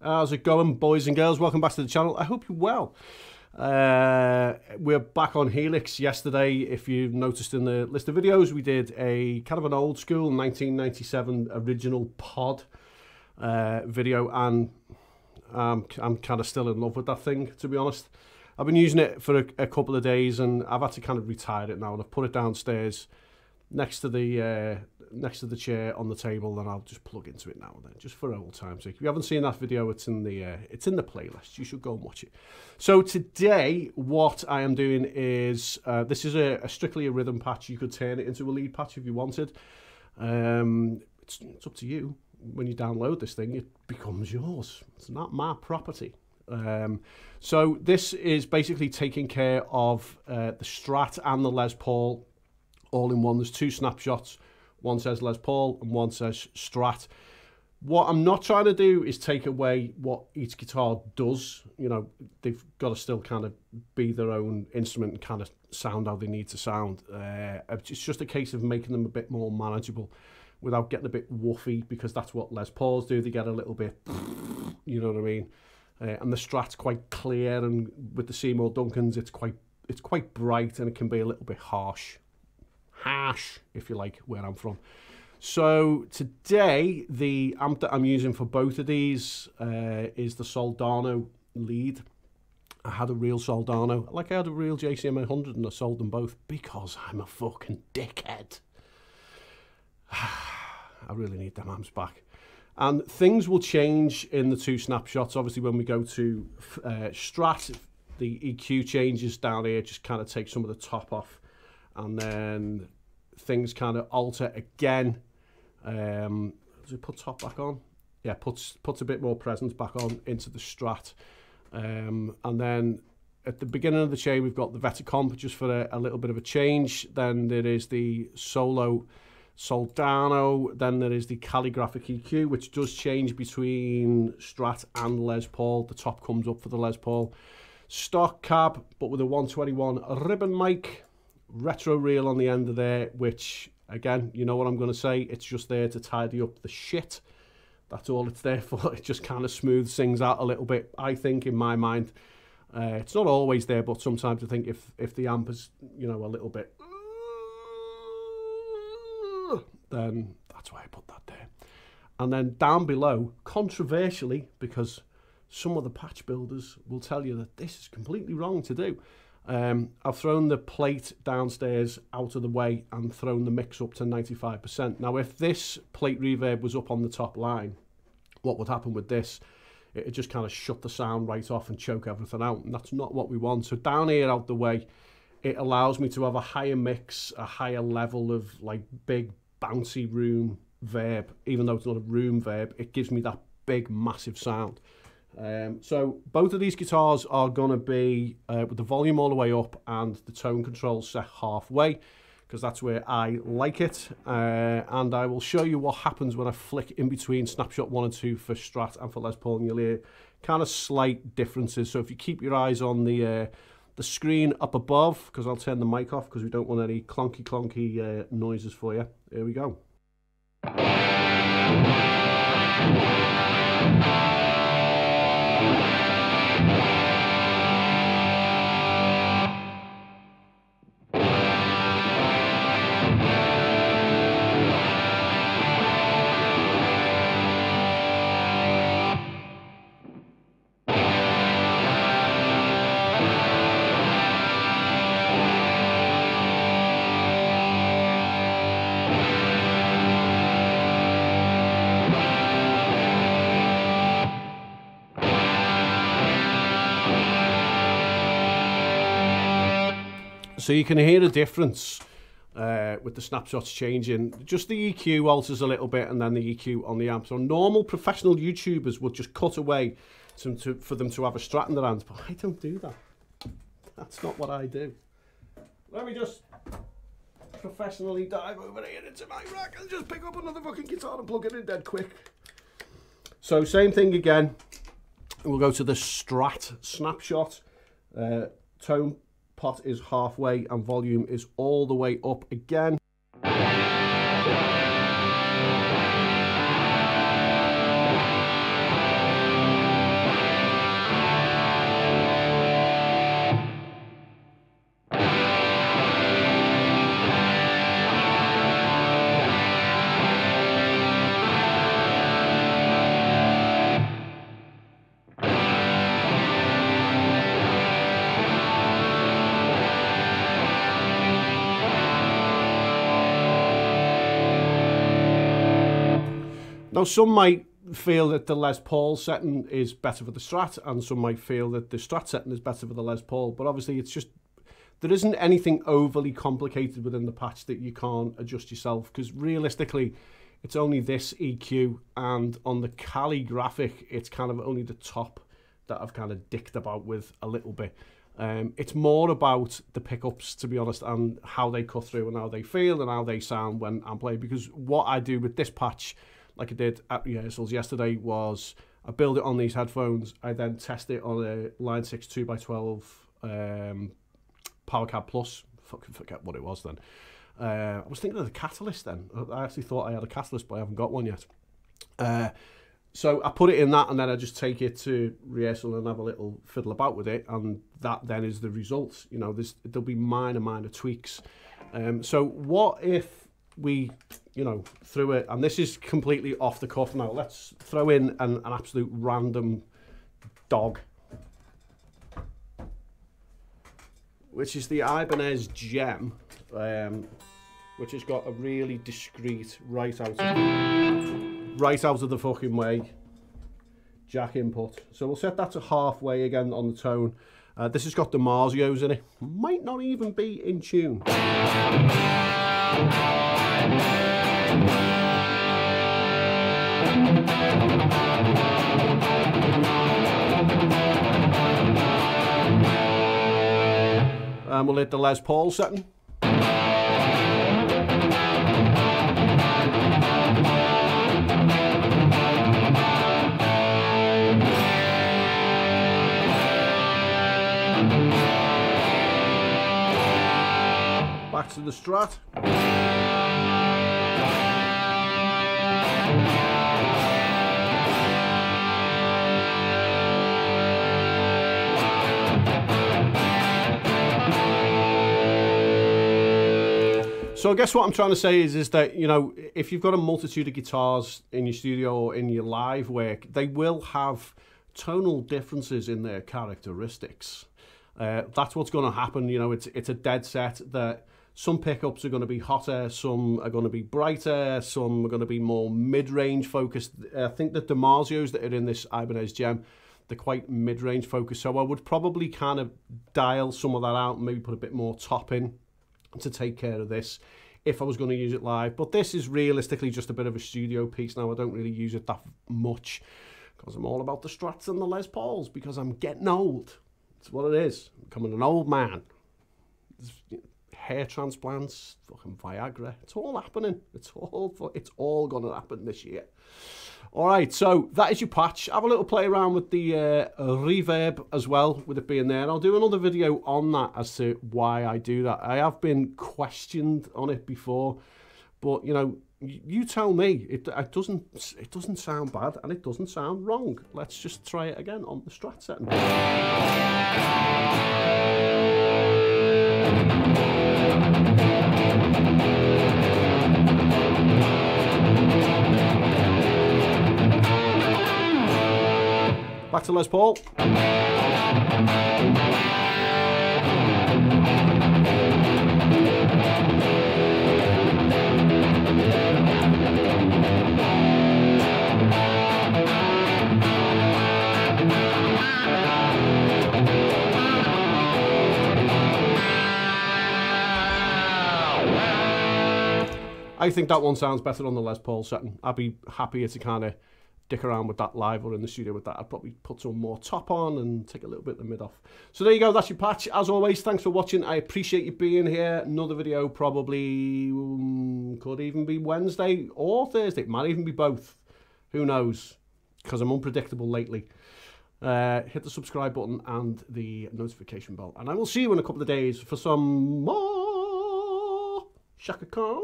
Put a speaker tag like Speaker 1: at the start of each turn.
Speaker 1: How's it going, boys and girls? Welcome back to the channel. I hope you're well. We're back on HELIX. Yesterday, if you've noticed in the list of videos, we did a kind of an old school 1997 original pod video, and I'm kind of still in love with that thing, to be honest. I've been using it for a couple of days, and I've had to kind of retire it now, and I've put it downstairs next to the chair on the table, and I'll just plug into it now and then, just for old time's sake. If you haven't seen that video, it's in the playlist. You should go and watch it. So today, what I am doing is this is a strictly a rhythm patch. You could turn it into a lead patch if you wanted. It's up to you. When you download this thing, it becomes yours. It's not my property. So this is basically taking care of the Strat and the Les Paul all in one. There's two snapshots. One says Les Paul and one says Strat. What I'm not trying to do is take away what each guitar does. You know, they've got to still kind of be their own instrument and kind of sound how they need to sound. It's just a case of making them a bit more manageable without getting a bit woofy, because that's what Les Pauls do. They get a little bit, you know what I mean? And the Strat's quite clear, and with the Seymour Duncans, it's quite bright, and it can be a little bit harsh, if you like, where I'm from. So today, the amp that I'm using for both of these is the Soldano lead. I had a real Soldano, like I had a real JCM 100, and I sold them both because I'm a fucking dickhead. I really need them amps back. And things will change in the two snapshots. Obviously, when we go to Strat, the EQ changes down here, just kind of take some of the top off, and then things kind of alter again. Does it put top back on? Yeah, puts a bit more presence back on into the Strat. And then at the beginning of the chain, we've got the Veticomp, just for a little bit of a change. Then there is the Solo Soldano. Then there is the calligraphic EQ, which does change between Strat and Les Paul. The top comes up for the Les Paul. Stock cab, but with a 121 ribbon mic. Retro reel on the end of there, which, again, you know what I'm going to say, it's just there to tidy up the shit. That's all it's there for. It just kind of smooths things out a little bit, I think, in my mind. It's not always there, but sometimes I think if the amp is, you know, a little bit, then that's why I put that there. And then down below, controversially, because some of the patch builders will tell you that this is completely wrong to do, I've thrown the plate downstairs out of the way and thrown the mix up to 95%. Now, if this plate reverb was up on the top line, what would happen with this? It would just kind of shut the sound right off and choke everything out, and that's not what we want. So down here out the way, it allows me to have a higher mix, a higher level of like big bouncy room verb. Even though it's not a room verb, it gives me that big massive sound. So both of these guitars are going to be with the volume all the way up and the tone control set halfway, because that's where I like it. And I will show you what happens when I flick in between snapshot 1 and 2 for Strat and for Les Paul, and you'll hear kind of slight differences. So if you keep your eyes on the screen up above, because I'll turn the mic off because we don't want any clonky noises for you. Here we go. So you can hear the difference with the snapshots changing. Just the EQ alters a little bit, and then the EQ on the amp. So normal professional YouTubers would just cut away for them to have a Strat in their hands, but I don't do that. That's not what I do. Let me just professionally dive over here into my rack and just pick up another fucking guitar and plug it in dead quick. So same thing again. We'll go to the Strat snapshot. Tone pot is halfway and volume is all the way up again. Now, some might feel that the Les Paul setting is better for the Strat, and some might feel that the Strat setting is better for the Les Paul, but obviously it's just, there isn't anything overly complicated within the patch that you can't adjust yourself, because realistically, it's only this EQ, and on the Kali graphic, it's kind of only the top that I've kind of dicked about with a little bit. It's more about the pickups, to be honest, and how they cut through and how they feel and how they sound when I'm playing, because what I do with this patch, like I did at rehearsals yesterday, was I build it on these headphones, I then test it on a Line 6 2x12 Power Cab Plus. Fucking forget what it was then. I was thinking of the Catalyst then. I actually thought I had a Catalyst, but I haven't got one yet. So I put it in that, and then I just take it to rehearsal and have a little fiddle about with it, and that then is the result. You know, there'll be minor tweaks. So what if we, you know, threw it, and this is completely off the cuff now, let's throw in an absolute random dog, which is the Ibanez Gem, which has got a really discreet right out of the fucking way jack input. So we'll set that to halfway again on the tone. This has got DiMarzios in it. Might not even be in tune. And we'll hit the Les Paul setting. Back to the Strat. So I guess what I'm trying to say is that, you know, if you've got a multitude of guitars in your studio or in your live work, they will have tonal differences in their characteristics. That's what's going to happen. You know, it's a dead set that some pickups are going to be hotter, some are going to be brighter, some are going to be more mid-range focused. I think the DiMarzios that are in this Ibanez Gem, they're quite mid-range focused. So I would probably kind of dial some of that out and maybe put a bit more top in to take care of this if I was going to use it live. But this is realistically just a bit of a studio piece now. I don't really use it that much because I'm all about the Strats and the Les Pauls, because I'm getting old. It's what it is. I'm becoming an old man. Hair transplants, fucking Viagra. It's all happening. It's all going to happen this year. All right, so that is your patch. Have a little play around with the reverb as well, with it being there. And I'll do another video on that as to why I do that. I have been questioned on it before, but you know, you tell me. It doesn't sound bad, and it doesn't sound wrong. Let's just try it again on the Strat setting. Back to Les Paul. I think that one sounds better on the Les Paul setting. I'd be happier to kind of dick around with that live or in the studio with that. I'd probably put some more top on and take a little bit of the mid off. So there you go, that's your patch. As always, thanks for watching. I appreciate you being here. Another video probably could even be Wednesday or Thursday. It might even be both. Who knows? Because I'm unpredictable lately. Hit the subscribe button and the notification bell. And I will see you in a couple of days for some more Shaka Khan.